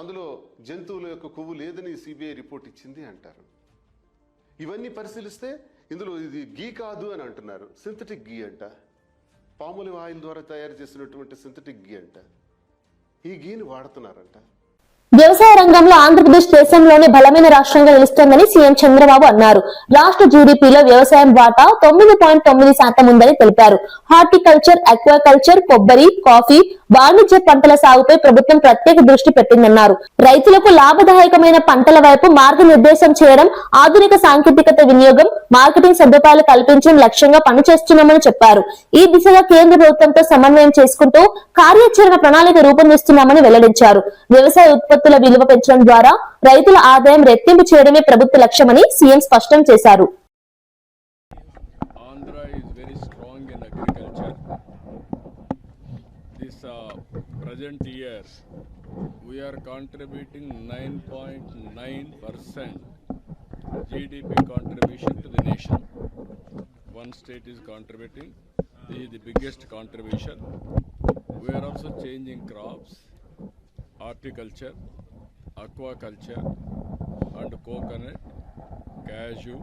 అందులో జంతువుల యొక్క కొవ్వు లేదని సిబిఐ రిపోర్ట్ ఇచ్చింది అంటారు. ఇవన్నీ పరిశీలిస్తే ఇందులో ఇది గీ కాదు అని అంటున్నారు. సింథటిక్ గీ అంట, పాముల ఆయిల్ ద్వారా తయారు చేసినటువంటి సింథటిక్ గీ అంట. ఈ గీని వాడుతున్నారంట. వ్యవసాయ రంగంలో ఆంధ్రప్రదేశ్ దేశంలోనే బలమైన రాష్ట్రంగా నిలుస్తోందని సీఎం చంద్రబాబు అన్నారు. రాష్ట్ర జీడీపీలో వ్యవసాయం వాటా 9.9% ఉందని తెలిపారు. హార్టికల్చర్, అక్వాకల్చర్, కొబ్బరి, కాఫీ, వాణిజ్య పంటల సాగుపై ప్రభుత్వం ప్రత్యేక దృష్టి పెట్టిందన్నారు. రైతులకు లాభదాయకమైన పంటల వైపు మార్గనిర్దేశం చేయడం, ఆధునిక సాంకేతికత వినియోగం, మార్కెటింగ్ సదుపాయాలు కల్పించడం లక్ష్యంగా పనిచేస్తున్నామని చెప్పారు. ఈ దిశగా కేంద్ర ప్రభుత్వంతో సమన్వయం చేసుకుంటూ కార్యాచరణ ప్రణాళిక రూపొందిస్తున్నామని వెల్లడించారు. వ్యవసాయ ఉత్పత్తుల విలువ పెంచడం ద్వారా రైతుల ఆదాయం రెట్టింపు చేయడమే ప్రభుత్వ లక్ష్యమని సీఎం స్పష్టం చేశారు. Andhra is very strong in agriculture. This present year we are contributing 9.9% GDP contribution to the nation. One state is contributing. This is the biggest contribution. We are also changing crops, horticulture, aquaculture and coconut, cashew,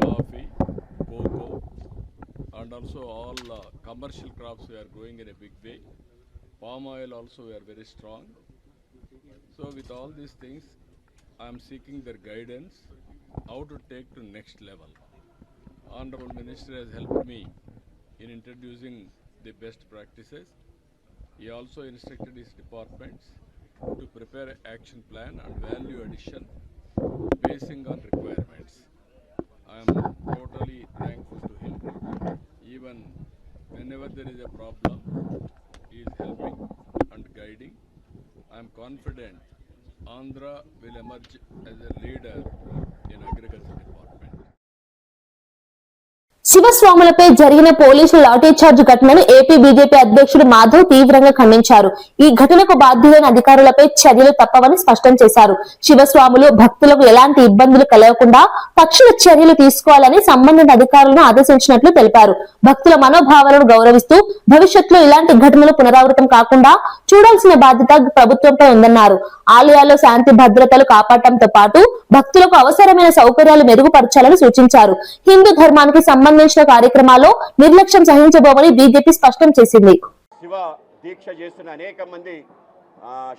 coffee, cocoa and also all commercial crops we are growing in a big way. Palm oil also we are very strong. So with all these things I am seeking their guidance how to take to next level. Honorable Minister has helped me in introducing the best practices. He also instructed his departments to prepare an action plan and value addition basing on requirements. I am totally thankful to him. Even whenever there is a problem, he is helping and guiding. I am confident Andhra will emerge as a leader in agriculture department. శివస్వాములపై జరిగిన పోలీసుల లాఠీచార్జ్ ఘటనను AP BJP అధ్యక్షుడు మాధవ్ తీవ్రంగా ఖండించారు. ఈ ఘటనకు బాధ్యులైన అధికారులపై చర్యలు తప్పవని స్పష్టం చేశారు. శివస్వాములు భక్తులకు ఎలాంటి ఇబ్బందులు కలగకుండా తక్షణ చర్యలు తీసుకోవాలని సంబంధిత అధికారులను ఆదేశించినట్లు తెలిపారు. భక్తుల మనోభావాలను గౌరవిస్తూ భవిష్యత్తులో ఇలాంటి ఘటనలు పునరావృతం కాకుండా చూడాల్సిన బాధ్యత ప్రభుత్వంపై ఉందన్నారు. ఆలయాల్లో శాంతి భద్రతలు కాపాడటంతో పాటు భక్తులకు అవసరమైన సౌకర్యాలు మెరుగుపరచాలని సూచించారు. హిందూ ధర్మానికి సంబంధించిన కార్యక్రమాల్లో నిర్లక్ష్యం సహించబోమని బీజేపీ స్పష్టం చేసింది. శివ దీక్ష చేస్తున్న అనేక మంది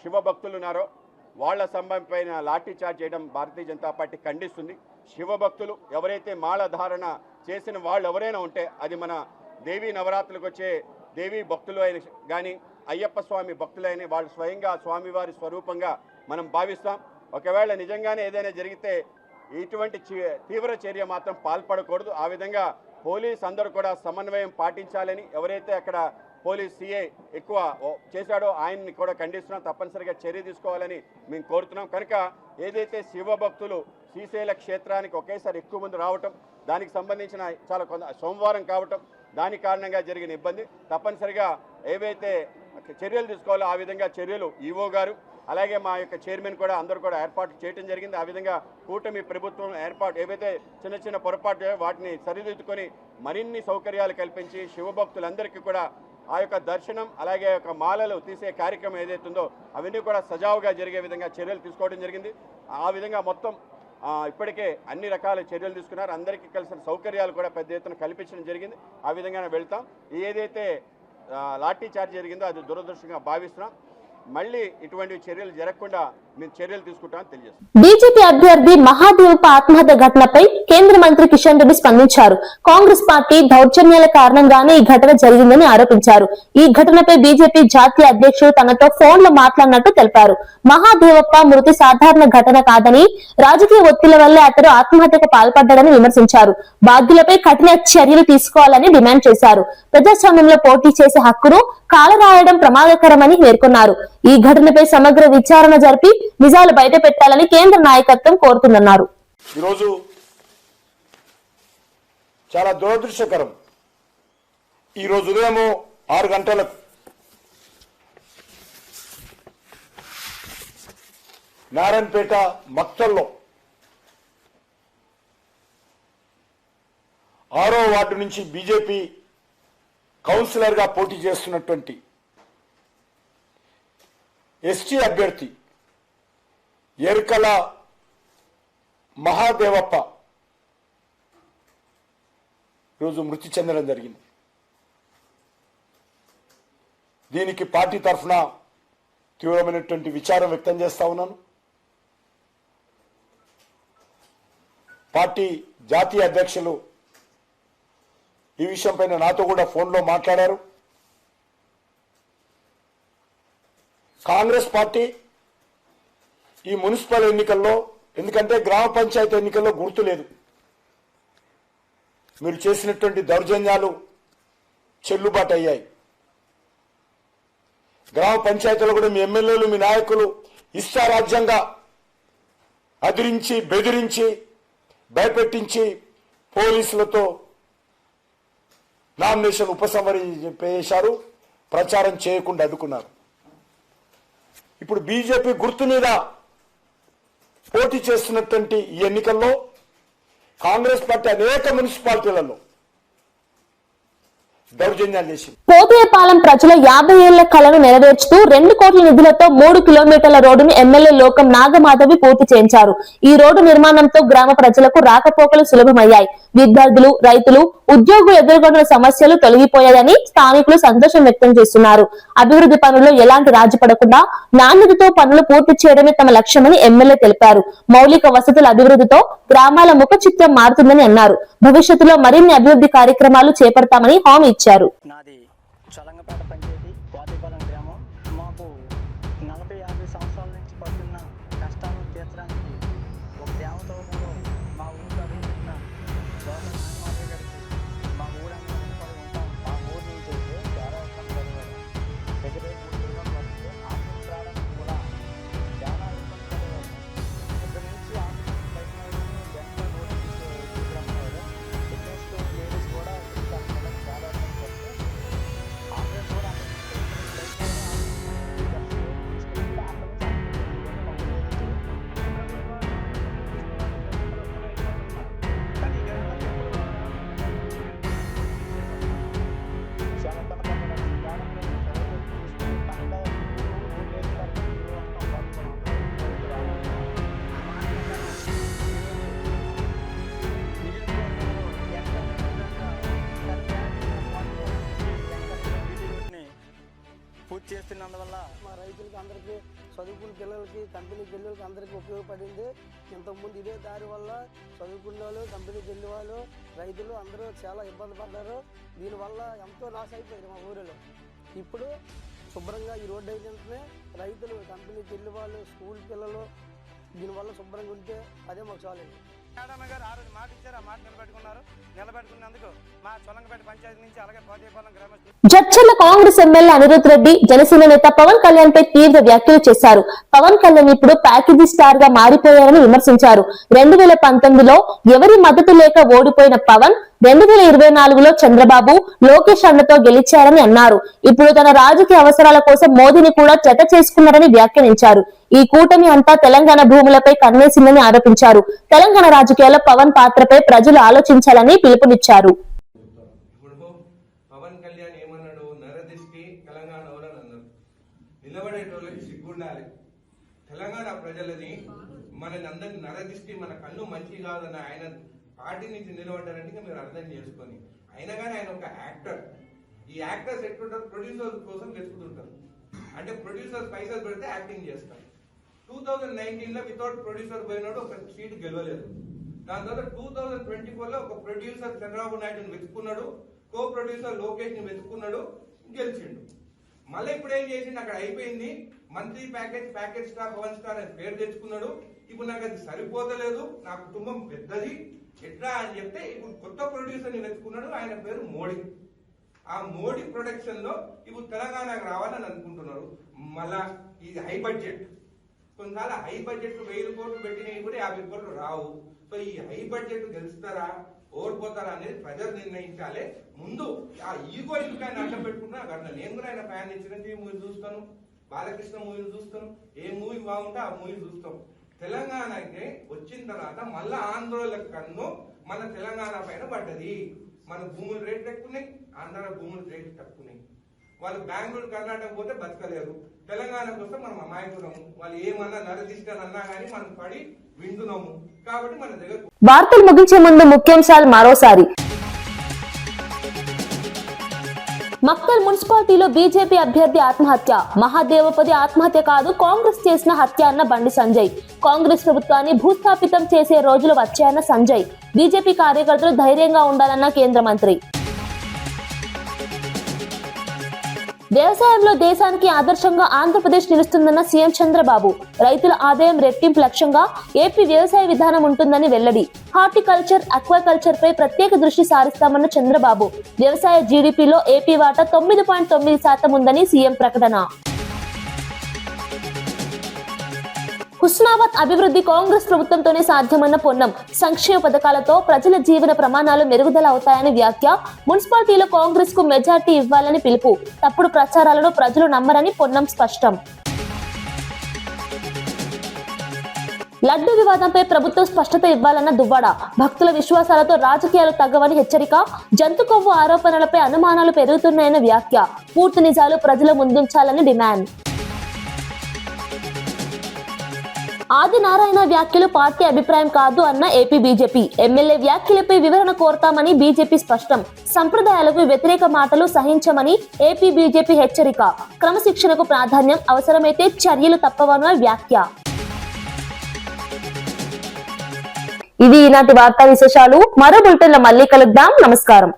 శివ భక్తులు ఉన్నారో వాళ్ళ సంబంధమైన లాఠీ చార్జ్ చేయడం భారతీయ జనతా పార్టీ ఖండిస్తుంది. శివ భక్తులు ఎవరైతే మాల ధారణ చేసిన వాళ్ళు ఎవరైనా ఉంటే అది మన దేవీ నవరాత్రులకు వచ్చే దేవీ భక్తులు అయిన కానీ అయ్యప్ప స్వామి భక్తులైన వాళ్ళు స్వయంగా స్వామివారి స్వరూపంగా మనం భావిస్తాం. ఒకవేళ నిజంగానే ఏదైనా జరిగితే ఇటువంటి తీవ్ర చర్య మాత్రం పాల్పడకూడదు. ఆ విధంగా పోలీస్ అందరూ కూడా సమన్వయం పాటించాలని, ఎవరైతే అక్కడ పోలీస్ సిఐ ఎక్కువ చేశాడో ఆయన్ని కూడా ఖండిస్తున్నాం. తప్పనిసరిగా చర్య తీసుకోవాలని మేము కోరుతున్నాం. కనుక ఏదైతే శివ భక్తులు శ్రీశైల క్షేత్రానికి ఒకేసారి ఎక్కువ మంది రావటం, దానికి సంబంధించిన చాలా సోమవారం కావటం, దాని కారణంగా జరిగిన ఇబ్బంది తప్పనిసరిగా ఏవైతే చర్యలు తీసుకోవాలో ఆ విధంగా చర్యలు ఈవో గారు అలాగే మా యొక్క చైర్మన్ కూడా అందరూ కూడా ఏర్పాటు చేయడం జరిగింది. ఆ విధంగా కూటమి ప్రభుత్వం ఏర్పాటు ఏవైతే చిన్న చిన్న పొరపాటు వాటిని సరిదిద్దుకొని మరిన్ని సౌకర్యాలు కల్పించి శివభక్తులందరికీ కూడా ఆ యొక్క దర్శనం అలాగే యొక్క మాలలు తీసే కార్యక్రమం ఏదైతుందో అవన్నీ కూడా సజావుగా జరిగే విధంగా చర్యలు తీసుకోవడం జరిగింది. ఆ విధంగా మొత్తం ఇప్పటికే అన్ని రకాల చర్యలు తీసుకున్నారు. అందరికీ కలిసిన సౌకర్యాలు కూడా పెద్ద ఎత్తున కల్పించడం జరిగింది. ఆ విధంగానే వెళ్తాం. ఏదైతే లాఠీ చార్జ్ జరిగిందో అది దురదృష్టంగా భావిస్తున్నాం. మళ్ళీ ఇటువంటి చర్యలు జరగకుండా మేము చర్యలు తీసుకుంటామని తెలియజేస్తాం. బీజేపీ అభ్యర్థి మహాదేవప్ప ఆత్మహత్య ఘటనపై కేంద్ర మంత్రి కిషన్ రెడ్డి స్పందించారు. కాంగ్రెస్ పార్టీ దౌర్జన్యాల కారణంగానే ఈ ఘటన జరిగిందని ఆరోపించారు. ఈ ఘటనపై బీజేపీ జాతీయ అధ్యక్షుడు తనతో ఫోన్ లో మాట్లాడినట్టు తెలిపారు. మహాదేవప్ప మృతి సాధారణ ఘటన కాదని, రాజకీయ ఒత్తిళ్ల వల్లే అతడు ఆత్మహత్యకు పాల్పడ్డాడని విమర్శించారు. బాధ్యులపై కఠిన చర్యలు తీసుకోవాలని డిమాండ్ చేశారు. ప్రజాస్వామ్యంలో పోటీ చేసే హక్కును కాలరాయడం ప్రమాదకరమని పేర్కొన్నారు. ఈ ఘటనపై సమగ్ర విచారణ జరిపి నిజాలు బయట పెట్టాలని కేంద్ర నాయకత్వం కోరుతుందన్నారు. ఈరోజు చాలా దురదృష్టకరం. ఈరోజు ఉదయం 6 గంటలకు నారాయణపేట మక్తల్లో 6వ వార్డు నుంచి బీజేపీ కౌన్సిలర్గా పోటీ చేస్తున్నటువంటి ఎస్టీ అభ్యర్థి ఎరుకల మహాదేవప్ప రోజు మృతి చెందడం జరిగింది. దీనికి పార్టీ తరఫున తీవ్రమైనటువంటి విచారం వ్యక్తం చేస్తా ఉన్నాను. పార్టీ జాతీయ అధ్యక్షులు ఈ విషయంపైన నాతో కూడా ఫోన్లో మాట్లాడారు. కాంగ్రెస్ పార్టీ ఈ మున్సిపల్ ఎన్నికల్లో, ఎందుకంటే గ్రామ పంచాయతీ ఎన్నికల్లో గుర్తు లేదు, మీరు చేసినటువంటి దౌర్జన్యాలు చెల్లుబాటు అయ్యాయి. గ్రామ పంచాయతీలో కూడా మీ ఎమ్మెల్యేలు, మీ నాయకులు ఇష్టారాజ్యంగా అదిరించి, బెదిరించి, భయపెట్టించి పోలీసులతో నామినేషన్ ఉపసంహరించేశారు, ప్రచారం చేయకుండా అడ్డుకున్నారు. ఇప్పుడు బీజేపీ గుర్తు మీద పోటీ చేస్తున్నటువంటి ఈ ఎన్నికల్లో కాంగ్రెస్ పార్టీ అనేక మున్సిపాలిటీలలో దౌర్జన్యాలు చేసింది. పోతేపాలెం ప్రజల 50 ఏళ్ల కలను నెరవేర్చుతూ 2 కోట్ల నిధులతో 3 కిలోమీటర్ల రోడ్డును ఎమ్మెల్యే లోకం నాగమాధవి పూర్తి చేయించారు. ఈ రోడ్డు నిర్మాణంతో గ్రామ ప్రజలకు రాకపోకలు సులభమయ్యాయి. విద్యార్థులు, రైతులు, ఉద్యోగులు ఎదుర్కొంటున్న సమస్యలు తొలగిపోయాయని స్థానికులు సంతోషం వ్యక్తం చేస్తున్నారు. అభివృద్ధి పనుల్లో ఎలాంటి రాజీ పడకుండా నాణ్యతతో పనులు పూర్తి చేయడమే తమ లక్ష్యమని ఎమ్మెల్యే తెలిపారు. మౌలిక వసతుల అభివృద్ధితో గ్రామాల ముఖ చిత్రం మారుతుందని అన్నారు. భవిష్యత్తులో మరిన్ని అభివృద్ధి కార్యక్రమాలు చేపడతామని హామీ ఇచ్చారు. నాది చలంగపేట పంచాయతీ పోతేపాలెం గ్రామం. మాకు 40-50 సంవత్సరాల నుంచి పడుతున్న కష్టాలను తీర్చడానికి ఒక దేవతలో మా ఊరిలో అడుగుతున్న గవర్నర్ నాగమాధవ్ గారికి మా ఊరంతా ఉంటాం. మా ఊరి నుంచి అయితే చాలా ఇబ్బంది పడేవారు. దగ్గర 3 కిలోమీటర్లు వస్తే ఆఫీస్ రావడానికి కూడా చాలా ఇబ్బంది పడేవారు. ఇక్కడ నుంచి ఆఫీస్ బయట జనరల్ రోడ్డు తీసుకురమ్మన్నారు. బిజినెస్ లేడీస్ కూడా చాలా ఇబ్బంది పడుతుంది. ఆఫీస్ కూడా పూర్తి చేస్తున్నందువల్ల మా రైతులకి అందరికీ, చదువుకున్న పిల్లలకి, కంపెనీ పిల్లలకి అందరికీ ఉపయోగపడింది. ఇంతకుముందు ఇదే దారి వల్ల చదువుకున్న వాళ్ళు, కంపెనీకి వెళ్ళే వాళ్ళు, రైతులు అందరూ చాలా ఇబ్బంది పడ్డారు. దీనివల్ల ఎంతో లాస్ అయిపోయింది మా ఊరిలో. ఇప్పుడు శుభ్రంగా ఈ రోడ్డు అయితేనే రైతులు, కంపెనీకి వెళ్ళే వాళ్ళు, స్కూల్ పిల్లలు దీనివల్ల శుభ్రంగా ఉంటే అదే మాకు చాలండి. మేడం గారు ఆ రోజు మాట ఇచ్చారు, ఆ మాట నిలబెట్టుకున్నందుకు మా చొలంగపేట పంచాయతీ నుంచి అలాగే పోతేపాలెం గ్రామస్తులు. జడ్చర్ల కాంగ్రెస్ ఎమ్మెల్యే అనిరుద్ రెడ్డి జనసేన నేత పవన్ కళ్యాణ్ పై తీవ్ర వ్యాఖ్యలు చేశారు. పవన్ కళ్యాణ్ ఇప్పుడు ప్యాకేజీ స్టార్ గా మారిపోయారని విమర్శించారు. 2019లో ఎవరి మద్దతు లేక ఓడిపోయిన పవన్ 2024లో చంద్రబాబు, లోకేష్ అండతో గెలిచారని అన్నారు. ఇప్పుడు తన రాజకీయ అవసరాల కోసం మోదీని కూడా జత చేసుకున్నారని వ్యాఖ్యానించారు. ఈ కూటమి అంతా తెలంగాణ భూములపై కన్నేసిందని ఆరోపించారు. తెలంగాణ రాజకీయాల్లో పవన్ పాత్రపై ప్రజలు ఆలోచించాలని పిలుపునిచ్చారు. పవన్ కళ్యాణ్ ఏమన్నాడు? నరదిష్టి తెలంగాణ అన్నారు. నిలబడేటోళ్ళకి సిగ్గుండాలి. తెలంగాణ ప్రజలని, మనని అందరినీ నరదిష్టి, మన కన్ను మంచి కాదన్న ఆయన పార్టీ నుంచి నిలబడ్డారంటే మీరు అర్థం చేసుకొని. అయినా కానీ ఆయన ఒక యాక్టర్. ఈ యాక్టర్స్ ఎట్లుంటారు? ప్రొడ్యూసర్స్ కోసం వెతుకుతుంటారు. అంటే ప్రొడ్యూసర్స్ పైసలు పెడితే యాక్టింగ్ చేస్తారు. 2019లో వితౌట్ ప్రొడ్యూసర్ పోయినాడు, ఒక సీట్ గెలవలేదు. దాని తర్వాత 2024లో ఒక ప్రొడ్యూసర్ చంద్రబాబు నాయుడుని వెతుకున్నాడు, కో ప్రొడ్యూసర్ లోకేష్ ని వెతుకున్నాడు, గెలిచిండు. మళ్ళీ ఇప్పుడు ఏం చేసిండు, అక్కడ అయిపోయింది. మంత్లీ ప్యాకేజ్ స్టార్ 1 స్టార్ అని పేరు తెచ్చుకున్నాడు. ఇప్పుడు నాకు అది సరిపోతలేదు, నా కుటుంబం పెద్దది, ఎట్లా అని చెప్తే ఇప్పుడు కొత్త ప్రొడ్యూసర్ ని వెతుకున్నాడు. ఆయన పేరు మోడీ. ఆ మోడీ ప్రొడక్షన్ లో ఇప్పుడు తెలంగాణకు రావాలని అనుకుంటున్నారు. మళ్ళా ఇది హై బడ్జెట్, కొన్నిసార్లు హై బడ్జెట్ 1000 కోట్లు పెట్టినవి కూడా 50 కోట్లు రావు. సో ఈ హై బడ్జెట్ గెలుస్తారా ఓడిపోతారా అనేది ప్రజలు నిర్ణయించాలి. ముందు ఆ ఈగో ఇంకా అడ్డం పెట్టుకున్నా అట్లా. నేను కూడా ఆయన ఫ్యాన్, చిరంజీవి మూవీ చూస్తాను, బాలకృష్ణ మూవీలు చూస్తాను, ఏ మూవీ బాగుంటే ఆ మూవీ చూస్తాం. తెలంగాణకి వచ్చిన తర్వాత మళ్ళా ఆంధ్రోల కన్ను మన తెలంగాణ పైన పడ్డది. మన భూముల రేట్లు ఎక్కున్నాయి, ఆంధ్ర భూముల రేట్లు తక్కున్నాయి. వాళ్ళు బెంగళూరు కర్ణాటక పోతే బతకలేరు, తెలంగాణకు వస్తే మనం అమాయకులము. వాళ్ళు ఏమన్నా నరదిష్టానన్నా కానీ మనం పడి వింటున్నాము. కాబట్టి మన దగ్గర వార్తలు ముగించే ముందు ముఖ్యాంశాలు మరోసారి. మక్తల్ మున్సిపాలిటీలో బీజేపీ అభ్యర్థి ఆత్మహత్య. మహాదేవపది ఆత్మహత్య కాదు, కాంగ్రెస్ చేసిన హత్య అన్న బండి సంజయ్. కాంగ్రెస్ ప్రభుత్వాన్ని భూస్థాపితం చేసే రోజులు వచ్చాయన్న సంజయ్. బీజేపీ కార్యకర్తలు ధైర్యంగా ఉండాలన్న కేంద్ర మంత్రి. వ్యవసాయంలో దేశానికి ఆదర్శంగా ఆంధ్రప్రదేశ్ నిలుస్తుందన్న సీఎం చంద్రబాబు. రైతుల ఆదాయం రెట్టింపు లక్ష్యంగా ఏపీ వ్యవసాయ విధానం ఉంటుందని వెల్లడి. హార్టికల్చర్, అక్వాకల్చర్ పై ప్రత్యేక దృష్టి సారిస్తామన్న చంద్రబాబు. వ్యవసాయ జీడీపీలో ఏపీ వాటా 9.9% ఉందని సీఎం ప్రకటన. హుస్నాబాద్ అభివృద్ధి కాంగ్రెస్ ప్రభుత్వంతోనే సాధ్యమన్న పొన్నం. సంక్షేమ పథకాలతో ప్రజల జీవన ప్రమాణాలు మెరుగుదల అవుతాయని వ్యాఖ్య. మున్సిపాలిటీలో కాంగ్రెస్ కు మెజార్టీ ఇవ్వాలని పిలుపు. తప్పుడు ప్రచారాలను ప్రజలు నమ్మరని పొన్నం స్పష్టం. లడ్డూ వివాదంపై ప్రభుత్వం స్పష్టత ఇవ్వాలన్న దువ్వాడ. భక్తుల విశ్వాసాలతో రాజకీయాలు తగ్గవని హెచ్చరిక. జంతు కొవ్వు ఆరోపణలపై అనుమానాలు పెరుగుతున్నాయన్న వ్యాఖ్య. పూర్తి నిజాలు ప్రజల ముందుంచాలని డిమాండ్. ఆదినారాయణ వ్యాఖ్యలు పార్టీ అభిప్రాయం కాదు అన్న ఏపీ బీజేపీ. ఎమ్మెల్యే వ్యాఖ్యలపై వివరణ కోరతామని బీజేపీ స్పష్టం. సంప్రదాయాలకు వ్యతిరేక మాటలు సహించమని ఏపీ బీజేపీ హెచ్చరిక. క్రమశిక్షణకు ప్రాధాన్యం, అవసరమైతే చర్యలు తప్పవన్న వ్యాఖ్య. ఇది ఈనాటి వార్తా విశేషాలు. మరో బులెటిన్లో మళ్ళీ కలుద్దాం. నమస్కారం.